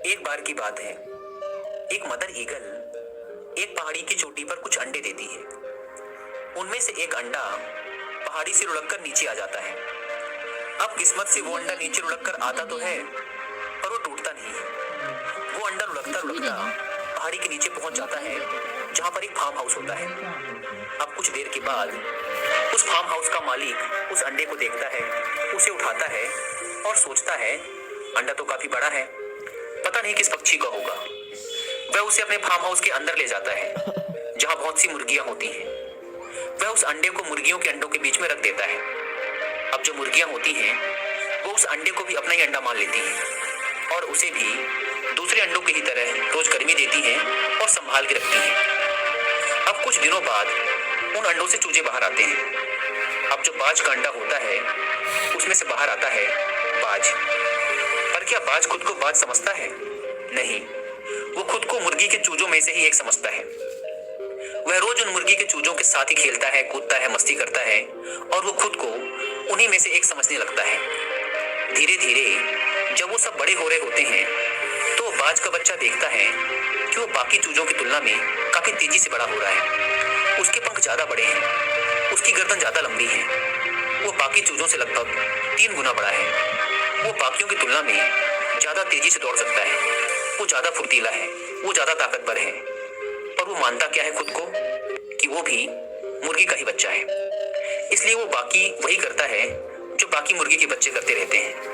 एक बार की बात है। एक मदर ईगल एक पहाड़ी की चोटी पर कुछ अंडे देती है। उनमें से एक अंडा पहाड़ी से लुढ़ककर नीचे आ जाता है। अब किस्मत से वो अंडा नीचे लुढ़ककर आता तो है, पर वो टूटता नहीं है। वो अंडा लुढ़कता लुढ़कता पहाड़ी के नीचे पहुंच जाता है, जहां पर एक फार्म हाउस होता है। अब कुछ देर के बाद उस फार्म हाउस का मालिक उस अंडे को देखता है, उसे उठाता है और सोचता है अंडा तो काफी बड़ा है, पता नहीं किस पक्षी का होगा। वह उसे अपने फार्म हाउस के अंदर ले जाता है, जहां बहुत सी मुर्गियां होती हैं। वह उस अंडे को मुर्गियों के अंडों के बीच में रख देता है। अब जो मुर्गियां होती हैं वो उस अंडे को भी अपना ही अंडा मान लेती हैं और उसे भी दूसरे अंडों की ही तरह रोज गर्मी देती हैं और संभाल के रखती हैं। अब कुछ दिनों बाद उन अंडों से चूजे बाहर आते हैं। अब जो बाज का अंडा होता है उसमें से बाहर आता है बाज। पर क्या बाज खुद को बाज समझता है? नहीं, वो खुद को मुर्गी के चूजों में से ही एक समझता है। वह रोज उन मुर्गी के चूजों के साथ ही खेलता है, कूदता है, मस्ती करता है और वो खुद को उन्हीं में से एक समझने लगता है। धीरे धीरे जब वो सब बड़े हो रहे होते हैं तो बाज का बच्चा देखता है कि वो बाकी चूजों की तुलना में काफी तेजी से बड़ा हो रहा है। उसके पंख ज्यादा बड़े हैं, उसकी गर्दन ज्यादा लंबी है, वो बाकी चूजों से लगभग 3 गुना बड़ा है। वो बाकियों की तुलना में ज्यादा तेजी से दौड़ सकता है, वो ज्यादा फुर्तीला है, वो ज्यादा ताकतवर है। पर वो मानता क्या है खुद को कि वो भी मुर्गी का ही बच्चा है। इसलिए वो बाकी वही करता है जो बाकी मुर्गी के बच्चे करते रहते हैं।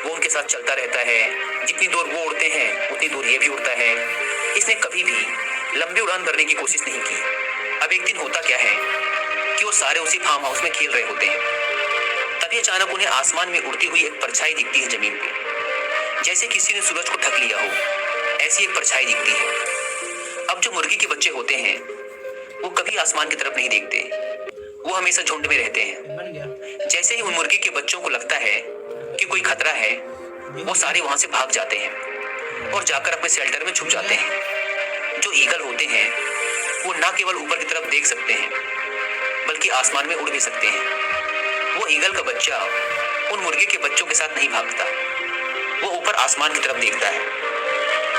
वो उनके साथ चलता रहता है, जितनी दूर वो उड़ते हैं उतनी दूर ये भी उड़ता है। इसने कभी भी लंबी उड़ान भरने की कोशिश नहीं की। अब एक दिन होता क्या है कि वो सारे उसी फार्म हाउस में खेल रहे होते हैं। तभी अचानक उन्हें आसमान में उड़ती हुई एक परछाई दिखती है जमीन पे। जैसे किसी ने सूरज को ढक लिया हो, ऐसी एक परछाई दिखती है। अब जो मुर्गी के बच्चे होते हैं वो कभी आसमान की तरफ नहीं देखते, वो हमेशा झुंड में रहते हैं। जैसे ही उन मुर्गी के बच्चों को लगता है कि कोई खतरा है, वो सारे वहां से भाग जाते हैं और जाकर अपने शेल्टर में छुप जाते हैं। जो ईगल होते हैं वो ना केवल ऊपर की तरफ देख सकते हैं बल्कि आसमान में उड़ भी सकते हैं। वो ईगल का बच्चा उन मुर्गी के बच्चों के साथ नहीं भागता, वो ऊपर आसमान की तरफ देखता है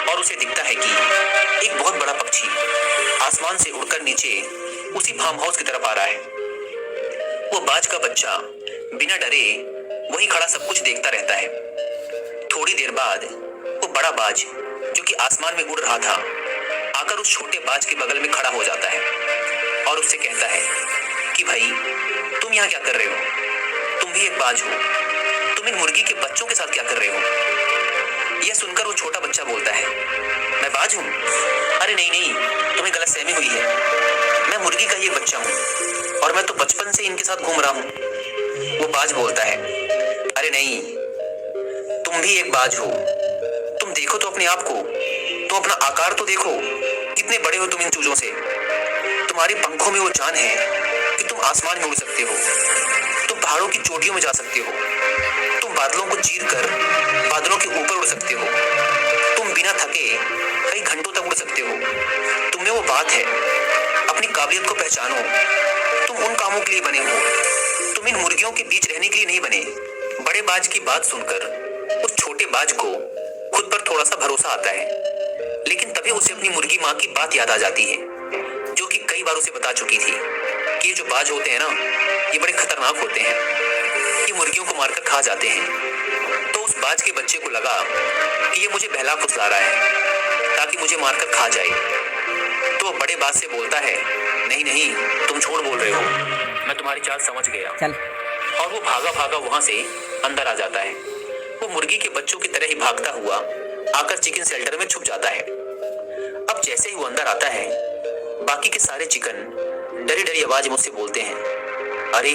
और उसे दिखता है कि एक बहुत बड़ा पक्षी आसमान से उड़कर नीचे उसी फार्म हाउस की तरफ आ रहा है। वो बाज का बच्चा बिना डरे वहीं खड़ा सब कुछ देखता रहता है। थोड़ी देर बाद वो बड़ा बाज जो कि आसमान में उड़ रहा था आकर उस छोटे बाज के बगल में खड़ा हो जाता है और उससे कहता है कि भाई तुम यहाँ क्या कर रहे हो? तुम भी एक बाज हो, तुम इन मुर्गी के बच्चों के साथ क्या कर रहे हो? यह सुनकर वो छोटा बच्चा बोलता है, मैं बाज हूँ? अरे नहीं नहीं, तुम्हें गलतफहमी हुई है। मैं मुर्गी का ही बच्चा हूँ और मैं तो बचपन से इनके साथ घूम रहा हूँ। वो बाज बोलता है, अरे नहीं, तुम भी एक बाज हो। तुम देखो तो अपने आप को, तुम अपना आकार तो देखो, कितने बड़े हो तुम इन चूजों से। तुम्हारे पंखों में वो जान है कि तुम आसमान में उड़ सकते हो, तुम पहाड़ों की चोटियों में जा सकते हो, तुम बादलों को चीरकर बादलों के ऊपर उड़ सकते हो, तुम बिना थके कई घंटों तक उड़ सकते हो। तुम में वो बात है, अपनी काबिलियत को पहचानो। तुम उन कामों के लिए बने हो, तुम इन मुर्गियों के बीच रहने के लिए नहीं बने। बड़े बाज की बात सुनकर उस छोटे बाज को खुद पर थोड़ा सा भरोसा आता है, लेकिन तभी उसे अपनी मुर्गी माँ की बात याद आ जाती है, जो कि कई बार उसे बता चुकी थी कि ये जो बाज होते हैं ना, ये बड़े खतरनाक होते हैं, ये मुर्गियों को मारकर खा जाते हैं। तो उस बाज के बच्चे को लगा कि ये मुझे बहला फुसला रहा है ताकि मुझे मारकर खा जाए। तो वो बड़े बाज से बोलता है, नहीं नहीं, तुम झूठ बोल रहे हो, मैं तुम्हारी चाल समझ गया। चल। और वो भागा भागा वहां से अंदर आ जाता है। वो मुर्गी के बच्चों की तरह ही भागता हुआ आकर चिकन शेल्टर में छुप जाता है। अब जैसे ही वो अंदर आता है, बाकी के सारे चिकन डरी डरी आवाज में उससे बोलते हैं, अरे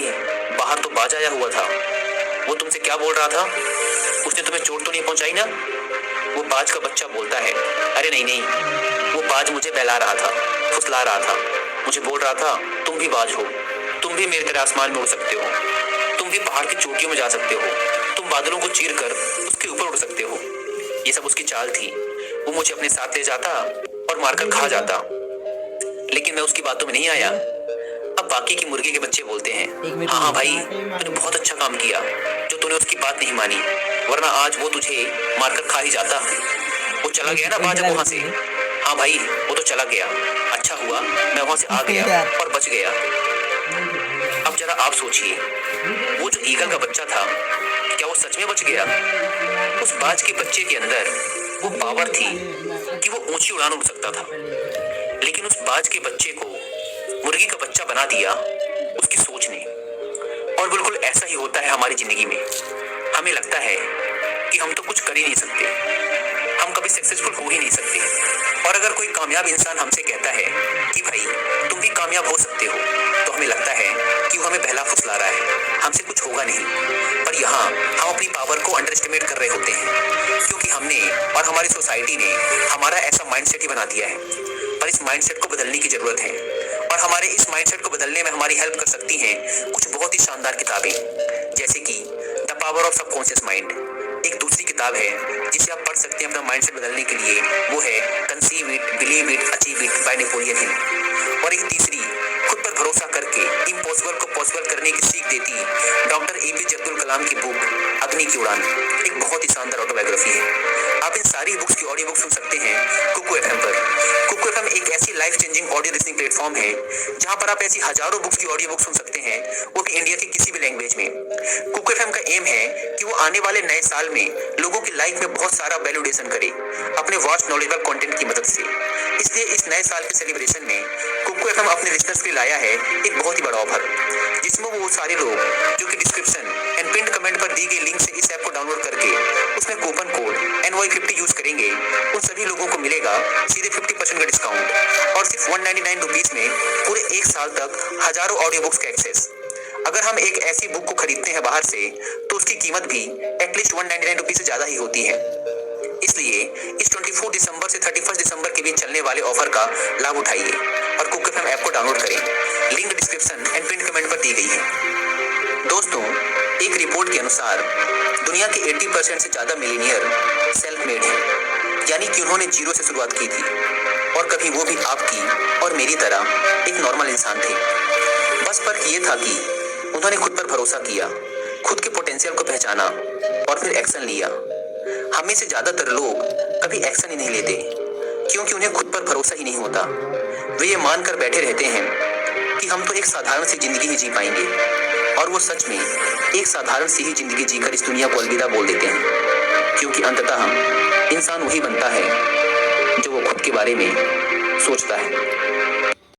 बाहर तो बाज आया हुआ था, वो तुमसे क्या बोल रहा था? उसने तुम्हें चोट तो नहीं पहुंचाई ना? वो बाज का बच्चा बोलता है, अरे नहीं नहीं, वो बाज मुझे बहला रहा था, फुसला रहा था, मुझे बोल रहा था तुम भी बाज हो, तुम भी मेरी तरह आसमान में उड़ सकते हो, तुम भी पहाड़ की चोटियों में जा सकते हो, तुम बादलों को चीर कर उसके ऊपर उड़ सकते हो। ये सब उसकी चाल थी। वो मुझे अपने साथ ले जाता और मारकर खा जाता, लेकिन मैं उसकी बातों में नहीं आया। अब बाकी की मुर्गी के बच्चे बोलते हैं, हाँ हाँ भाई, तूने बहुत अच्छा काम किया जो तूने उसकी बात नहीं मानी, वरना आज वो तुझे मारकर खा ही जाता। वो चला गया ना बाज अब वहां से। हाँ भाई वो तो चला गया, अच्छा हुआ मैं वहां से आ गया और बच गया। अब जरा आप सोचिए, वो जो ईगल का बच्चा था क्या वो सच में बच गया? उस बाज के बच्चे के अंदर वो पावर थी कि वो ऊंची उड़ान उड़ सकता था, लेकिन उस बाज के बच्चे को मुर्गी का बच्चा बना दिया उसकी सोच ने। और बिल्कुल ऐसा ही होता है हमारी जिंदगी में। हमें लगता है कि हम तो कुछ कर ही नहीं सकते, हम कभी सक्सेसफुल हो ही नहीं सकते। और अगर कोई कामयाब इंसान हमसे कहता है कि भाई तुम भी कामयाब हो सकते हो, तो हमें लगता है कि वो हमें बहला फुसला रहा है, हमसे कुछ होगा नहीं। पर यहाँ हम अपनी पावर को अंडर एस्टिमेट कर रहे होते हैं, क्योंकि हमने और हमारी सोसाइटी ने हमारा ऐसा माइंडसेट ही बना दिया है। पर इस माइंडसेट को बदलने की जरूरत है, और हमारे इस माइंडसेट को बदलने में हमारी हेल्प कर सकती हैं कुछ बहुत ही शानदार किताबें, जैसे कि the power of subconscious mind. एक दूसरी किताब है जिसे आप पढ़ सकते हैं अपना माइंडसेट बदलने के लिए, वो है conceive it, believe it, achieve it by Napoleon Hill. और एक तीसरी खुद पर भरोसा करके इम्पॉसिबल को पॉसिबल करने की सीख देती डॉक्टर एपीजे अब्दुल कलाम की बुक अग्नि की उड़ान, एक बहुत ही शानदार ऑटोबायोग्राफी है। आप इन सारी बुक्स की ऑडियो बुक सुन सकते हैं कुकू एफएम पर। कुकू एफएम एक ऐसी life changing audio listening platform है जहां पर आप ऐसी हजारों बुक्स की ऑडियो बुक सुन सकते हैं, वो भी इंडिया की किसी भी लैंग्वेज में। कुकू एफएम का एम है कि वो आने वाले नए साल में लोगों की लाइफ में बहुत सारा वैल्यूडेशन करे अपने वास्ट नॉलेजेबल कंटेंट की मदद से। इसलिए इस नए साल के सेलिब्रेशन में कुकू एफएम अपने लिसनर्स के लिए लाया है एक बहुत ही बड़ा ऑफर, जिसमें वो सारे लोग जो कि डिस्क्रिप्शन एंड पिन कमेंट पर दी गई लिंक से इस ऐप को डाउनलोड करके उसमें कूपन कोड NY50 यूज करेंगे, उन सभी लोगों को मिलेगा सीधे 50% का डिस्काउंट और सिर्फ 199 रुपीज में पूरे एक साल तक हजारों ऑडियो बुक्स का एक्सेस। अगर हम एक ऐसी बुक को खरीदते हैं बाहर से तो उसकी कीमत भी एटलीस्ट 199 रुपीज से ज्यादा ही होती है। इसलिए इस 24 दिसंबर से 31 दिसंबर के बीच चलने वाले ऑफर का लाभ उठाइए और कुकू एफएम ऐप को डाउनलोड करें। Link description and pin comment पर दी गई है। दोस्तों, एक रिपोर्ट के अनुसार दुनिया के 80% से ज्यादा मिलीनियर सेल्फ मेड हैं, यानी कि उन्होंने जीरो से शुरुआत की थी और कभी वो भी आपकी और मेरी तरह एक नॉर्मल इंसान थे। बस फर्क ये था कि उन्होंने खुद पर भरोसा किया, खुद के पोटेंशियल को पहचाना और फिर एक्शन लिया। हमें से ज्यादातर लोग कभी एक्शन ही नहीं लेते क्योंकि उन्हें खुद पर भरोसा ही नहीं होता। वे ये मानकर बैठे रहते हैं कि हम तो एक साधारण सी जिंदगी ही जी पाएंगे, और वो सच में एक साधारण सी ही जिंदगी जीकर इस दुनिया को अलविदा बोल देते हैं, क्योंकि अंततः इंसान वही बनता है जो वो खुद के बारे में सोचता है।